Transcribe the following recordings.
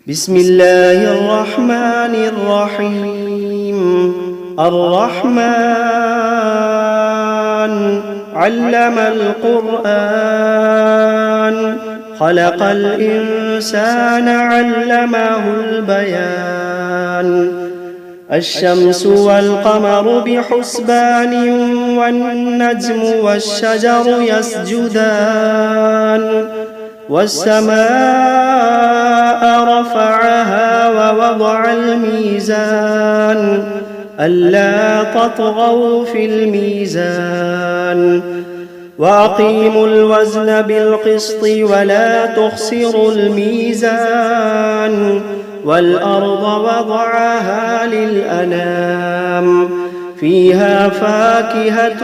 بسم الله الرحمن الرحيم. الرحمن علم القرآن، خلق الإنسان علمه البيان. الشمس والقمر بحسبان، والنجم والشجر يسجدان. والسماء رفعها ووضع الميزان، ألا تطغوا في الميزان. وأقيموا الوزن بالقسط ولا تخسروا الميزان. والأرض وضعها للأنام، فيها فاكهة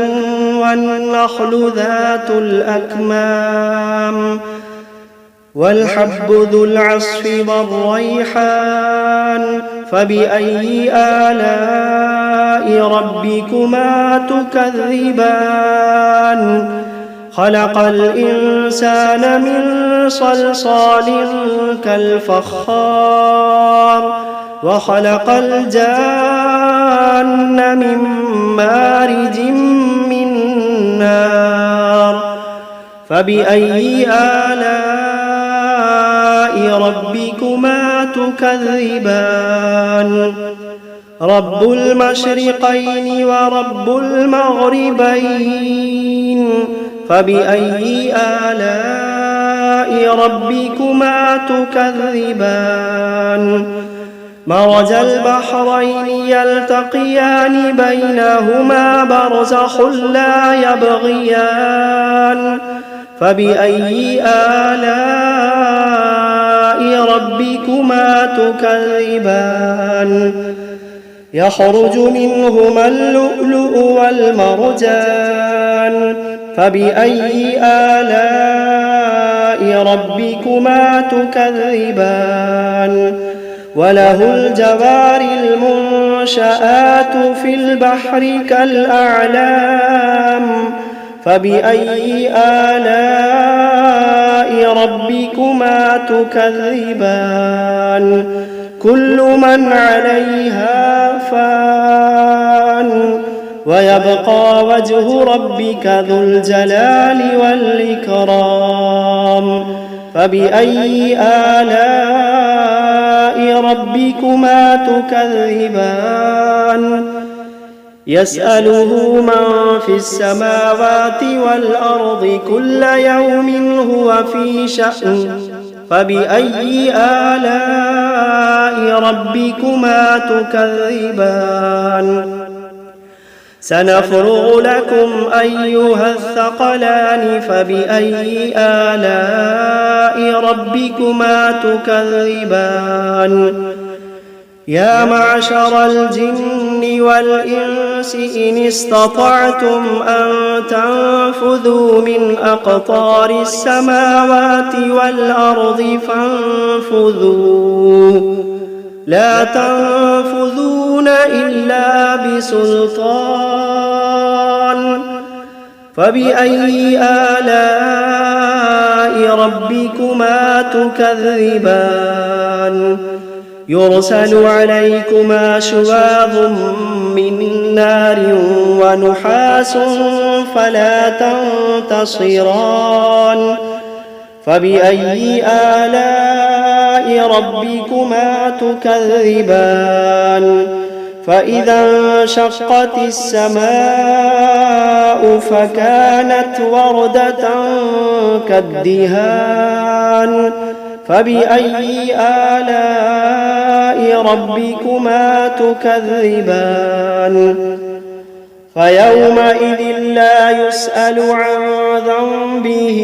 والنخل ذات الأكمام. والحب ذو العصف والريحان، فبأي آلاء ربكما تكذبان. خلق الإنسان من صلصال كالفخار، وخلق الجان من مارج من نار. فبأي آلاء ربكما تكذبان. رب المشرقين ورب المغربين، فبأي آلاء ربكما تكذبان. مرج البحرين يلتقيان، بينهما برزخ لا يبغيان. فبأي آلاء ربكما تكذبان. يخرج منهما اللؤلؤ والمرجان، فبأي آلاء ربكما تكذبان. وله الجوار المنشآت في البحر كالأعلام، فبأي آلاء ربكما تكذبان. كل من عليها فان، ويبقى وجه ربك ذو الجلال والإكرام. فبأي آلاء ربكما تكذبان. يسأله من في السماوات والأرض كل يوم هو في شأن. فبأي آلاء ربكما تكذبان. سنفرغ لكم أيها الثقلان، فبأي آلاء ربكما تكذبان. يا معشر الجن والإنس إن استطعتم أن تنفذوا من أقطار السماوات والأرض فانفذوا، لا تنفذون إلا بسلطان. فبأي آلاء ربكما تكذبان. يرسل عليكما شواظ من نار ونحاس فلا تنتصران. فبأي آلاء ربكما تكذبان. فإذا انشقت السماء فكانت وردة كالدهان. فبأي آلاء ربكما تكذبان. فيومئذ لا يسأل عن ذنبه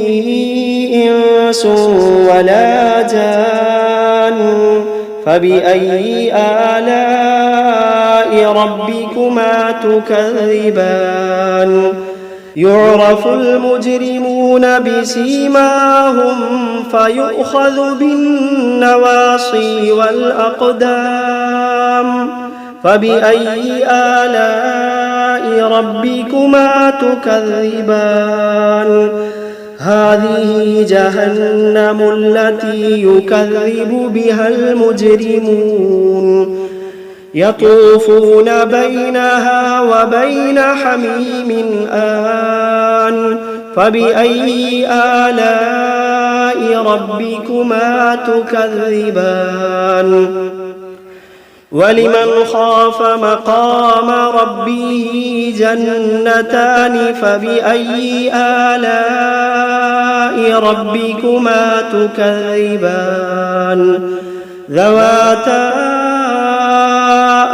إنس ولا جان. فبأي آلاء ربكما تكذبان. يعرف المجرمون بسيماهم فيؤخذ بالنواصي والأقدام. فبأي آلاء ربكما تكذبان. هذه جهنم التي يكذب بها المجرمون يطوفون بينها وبين حميم آن فبأي آلاء ربكما تكذبان ولمن خاف مقام ربه جنتان فبأي آلاء ربكما تكذبان ذواتا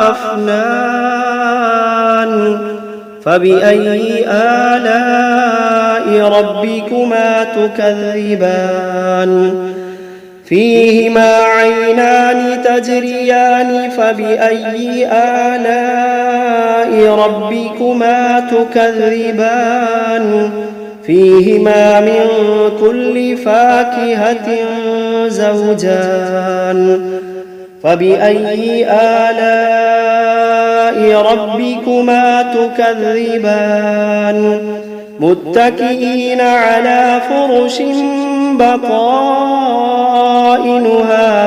أفنان فبأي آلاء ربكما تكذبان فيهما عينان تجريان فبأي آلاء ربكما تكذبان فيهما من كل فاكهة زوجان فبأي آلاء ربكما تكذبان متكئين على فرش بطائنها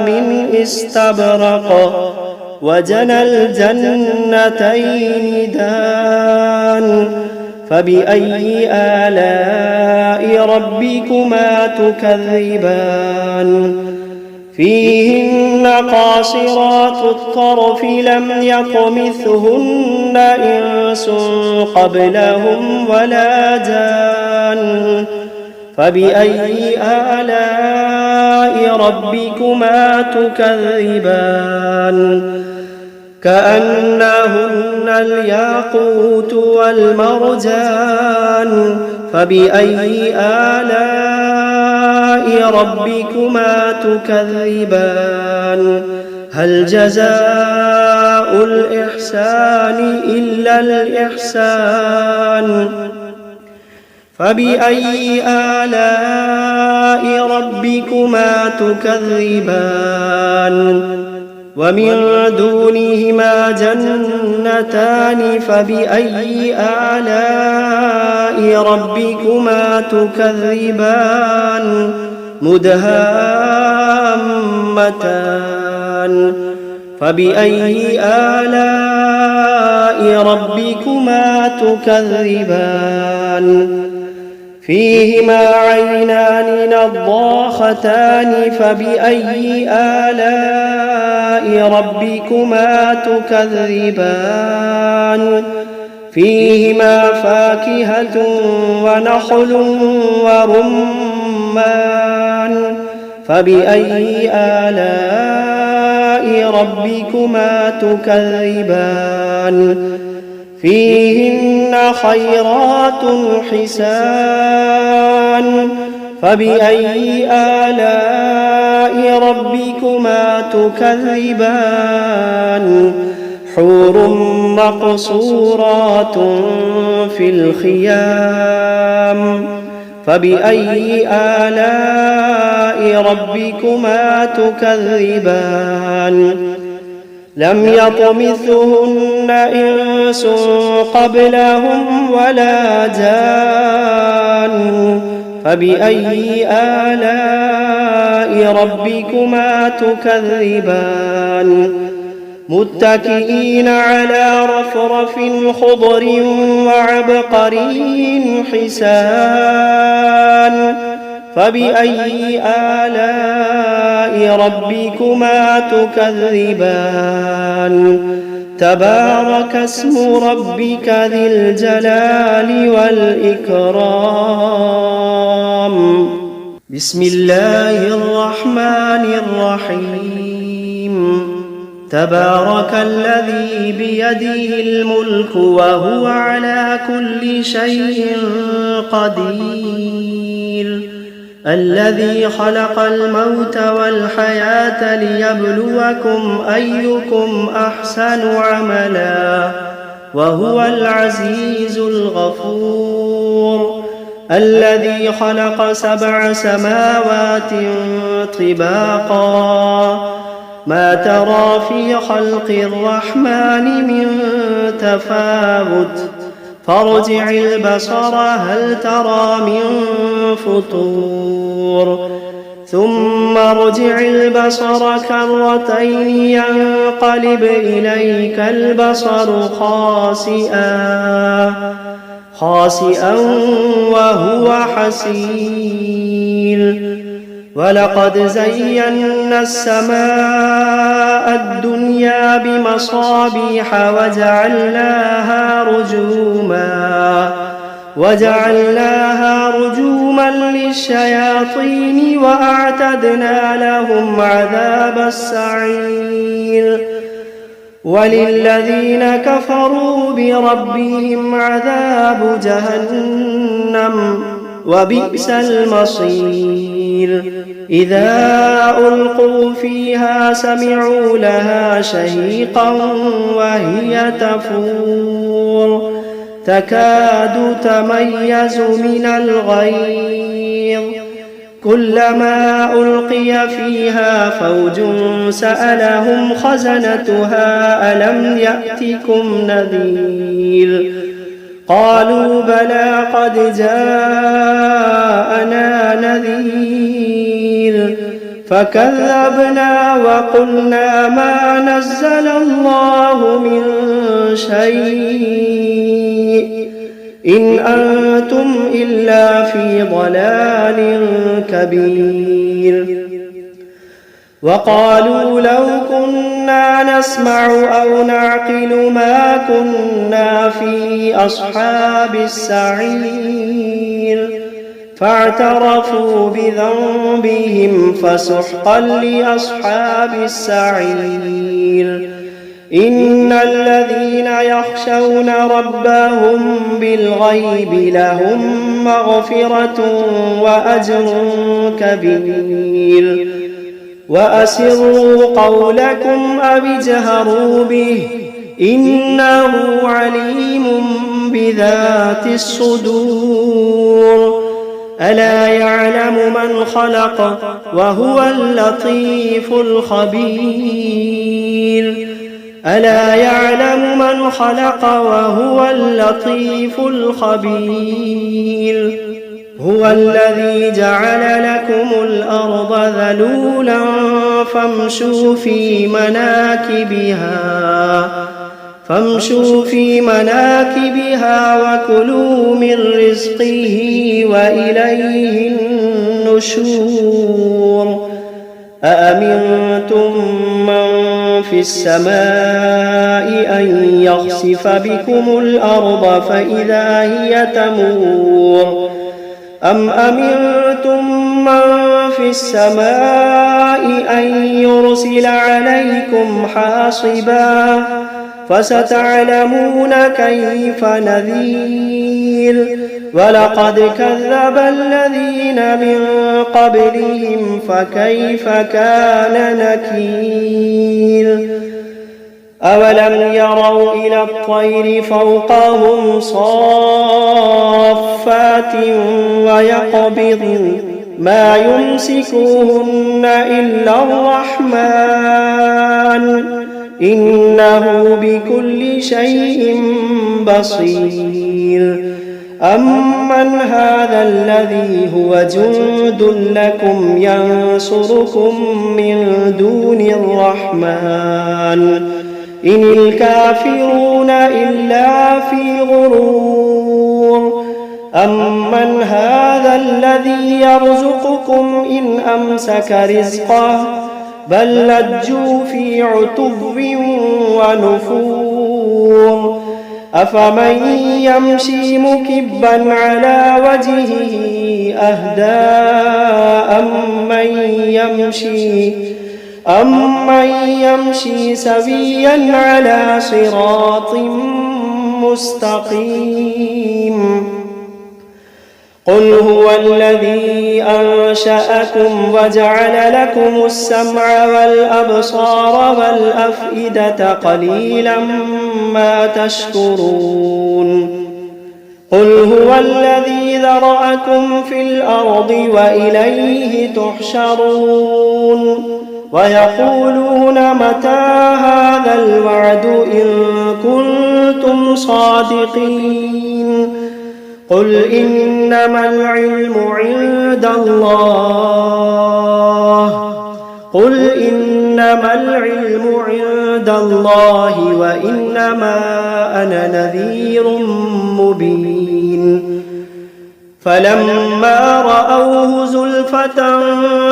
من استبرق وجنى الجنتين دان فبأي آلاء ربكما تكذبان فيهن قاصرات الطرف لم يطمثهن إنس قبلهم ولا جان فبأي آلاء ربكما تكذبان كأنهن الياقوت والمرجان فبأي آلاء ربكما تكذبان هل جزاء الإحسان إلا الإحسان فبأي آلاء ربكما تكذبان ومن دونهما جنتان فبأي آلاء ربكما تكذبان مدهامتان فبأي آلاء ربكما تكذبان فيهما عينان نضاختان فبأي آلاء ربكما تكذبان فيهما فاكهة ونخل ورمان فبأي آلاء ربكما تكذبان فيهن خيرات حسان فبأي آلاء ربكما تكذبان حور مقصورات في الخيام فبأي آلاء ربكما تكذبان لم يطمثهن إنس قبلهم ولا جان فبأي آلاء ربكما تكذبان متكئين على رفرف خضر وعبقري حسان فبأي آلاء ربكما تكذبان تبارك اسم ربك ذي الجلال والإكرام بسم الله الرحمن الرحيم تبارك الذي بيده الملك وهو على كل شيء قدير الذي خلق الموت والحياة ليبلوكم أيكم أحسن عملا وهو العزيز الغفور الذي خلق 7 سماوات طباقا ما ترى في خلق الرحمن من تفاوت فارجع البصر هل ترى من فطور ثم ارجع البصر كرتين ينقلب إليك البصر خاسئا وهو حسير ولقد زينا السماء الدنيا بمصابيح وجعلناها رجوما للشياطين وأعتدنا لهم عذاب السعير وللذين كفروا بربهم عذاب جهنم وبئس المصير إذا ألقوا فيها سمعوا لها شهيقا وهي تفور تكاد تميز من الغيظ كلما ألقي فيها فوج سألهم خزنتها ألم يأتكم نذير قالوا بلى قد جاءنا نذير فكذبنا وقلنا ما نزل الله من شيء إن أنتم إلا في ضلال كبير وقالوا لو كنا نسمع أو نعقل ما كنا في أصحاب السعير فاعترفوا بذنبهم فسحقا لأصحاب السعير إن الذين يخشون ربهم بالغيب لهم مغفرة وأجر كبير وأسروا قولكم أو اجهروا به إنه عليم بذات الصدور ألا يعلم من خلق وهو اللطيف الخبير ألا يعلم من خلق وهو اللطيف الخبير هو الذي جعل لكم الأرض ذلولا فامشوا في مناكبها وكلوا من رزقه وإليه النشور أأمنتم من في السماء أن يخسف بكم الأرض فإذا هي تمور أم أمنتم من في السماء أن يرسل عليكم حاصبا فستعلمون كيف نذير ولقد كذب الذين من قبلهم فكيف كان نكير أولم يروا إلى الطير فوقهم صافات ويقبضن ما يمسكوهن إلا الرحمن إنه بكل شيء بصير أمن هذا الذي هو جند لكم ينصركم من دون الرحمن إن الكافرون إلا في غرور أمن هذا الذي يرزقكم إن أمسك رزقه بل لجوا في عتو ونفور أفمن يمشي مكبا على وجهه أهدى أمن يمشي سويا على صراط مستقيم قل هو الذي أنشأكم وجعل لكم السمع والأبصار والأفئدة قليلا ما تشكرون قل هو الذي ذرأكم في الأرض وإليه تحشرون ويقولون متى هذا الوعد إن كنتم كنتم صادقين قل إنما العلم عند الله وإنما أنا نذير مبين فلما رأوه زلفة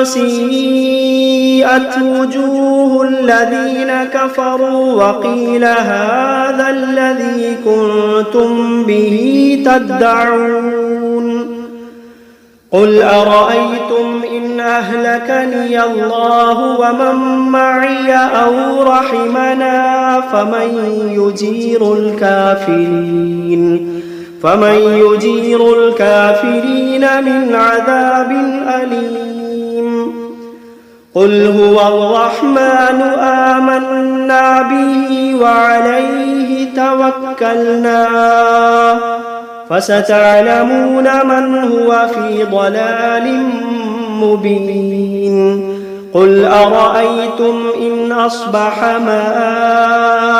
سيئت وجوه الذين كفروا وقيل هذا الذي كنتم به تدعون قل أرأيتم إن أهلكني الله ومن معي أو رحمنا فمن يجير الكافرين من عذاب أليم قل هو الرحمن آمنا به وعليه توكلنا فستعلمون من هو في ضلال مبين قل أرأيتم إن أصبح ماؤكم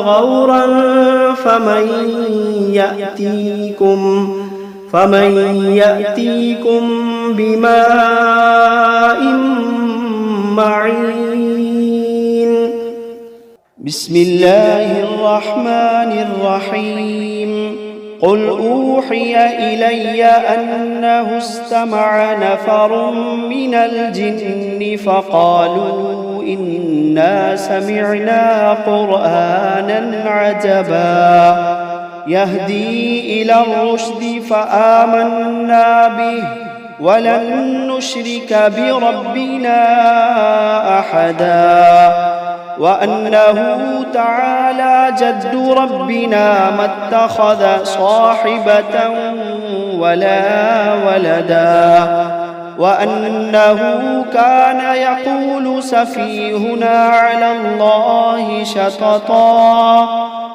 غورا فمن يأتيكم بماء معين بسم الله الرحمن الرحيم قل أوحي إلي أنه استمع نفر من الجن فقالوا إنا سمعنا قرآنا عجبا يهدي إلى الرشد فآمنا به ولن نشرك بربنا أحدا وأنه تعالى جد ربنا ما اتخذ صاحبة ولا ولدا وأنه كان يقول سفيهنا على الله شططا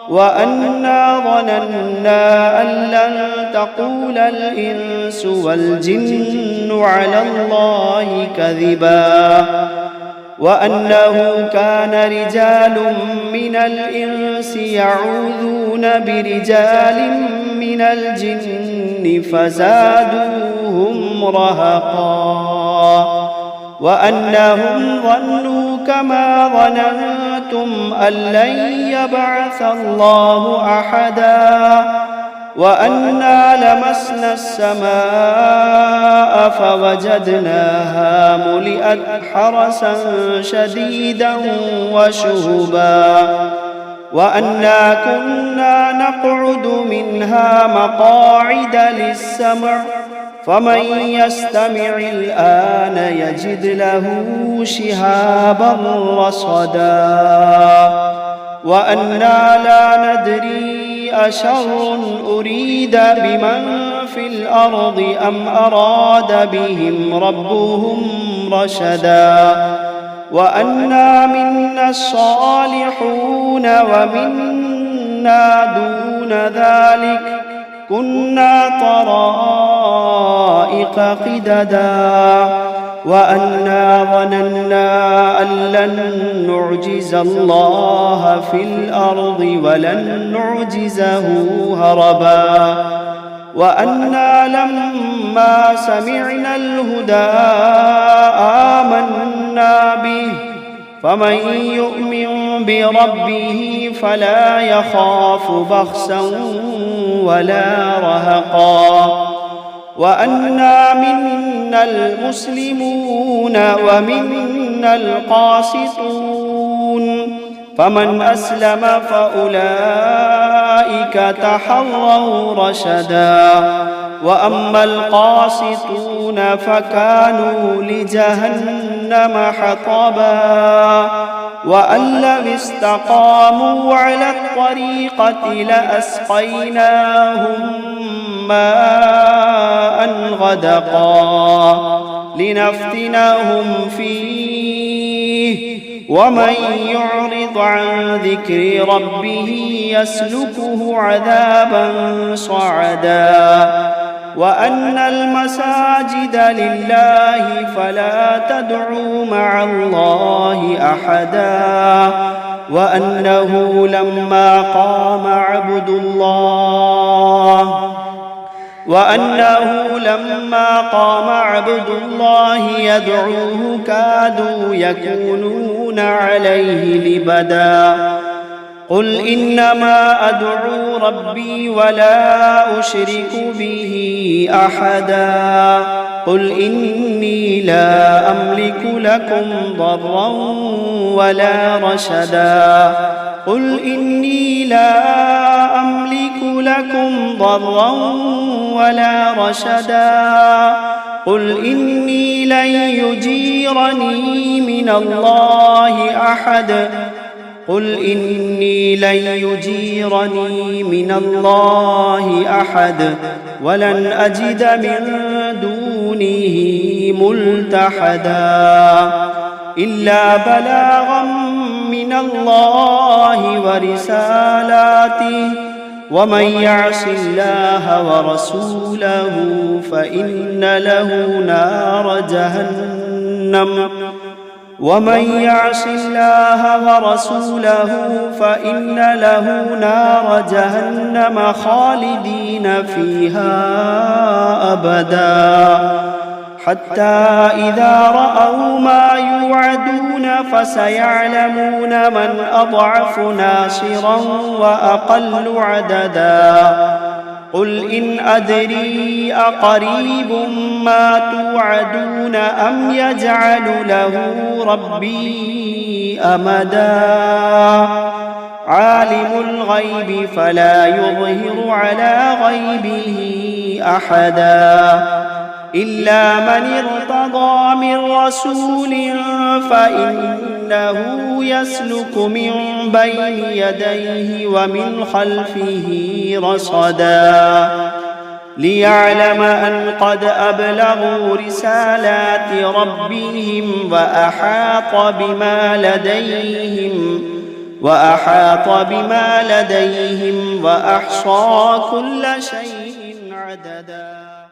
وأنا ظننا أن لن تقول الإنس والجن على الله كذبا وأنه كان رجال من الإنس يعوذون برجال من الجن فزادوهم رهقا وأنهم ظنوا كما ظننتم أن لن يبعث الله أحدا وأنا لمسنا السماء فوجدناها ملئت حرسا شديدا وشهبا وأنا كنا نقعد منها مقاعد للسمع فمن يستمع الآن يجد له شهابا رصدا وأنا لا ندري أشر أريد بمن في الأرض أم أراد بهم ربهم رشدا وأنا منا الصالحون ومنا دون ذلك كنا طرائق قددا وأنا ظننا أن لن نعجز الله في الأرض ولن نعجزه هربا وأنا لما سمعنا الهدى آمنا به فمن يؤمن بربه فلا يخاف بخسا ولا رهقا وأنا منا المسلمون ومنا القاسطون فمن أسلم فأولئك تحروا رشدا وأما القاسطون فكانوا لجهنم حطبا وأن لو استقاموا على الطريقة لأسقيناهم ماء غدقا لنفتنهم فيه ومن يعرض عن ذكر ربه يسلكه عذابا صعدا وأن المساجد لله فلا تدعوا مع الله أحدا وأنه لما قام عبد الله يدعوه كادوا يكونون عليه لبدا قل إنما أدعو ربي ولا أشرك به أحدا قل إني لا أملك لكم ضرا ولا رشدا قل إني لا أملك لكم ضرا ولا رشدا قل إني لن يجيرني من الله أحد قل إني لن يجيرني من الله أحد ولن أجد من دونه ملتحدا إلا بلاغا من الله ورسالاته ومن يعص الله ورسوله فإن له نار جهنم خالدين فيها أبدا حتى إذا رأوا ما يوعدون فسيعلمون من أضعف ناصرا وأقل عددا قل إن أدري أقريب ما توعدون أم يجعل له ربي أمدا عالم الغيب فلا يظهر على غيبه أحدا إلا من ارتضى من رسول فإنه يسلك من بين يديه ومن خلفه رصدا ليعلم أن قد أبلغوا رسالات ربهم وأحاط بما لديهم وأحصى كل شيء عددا.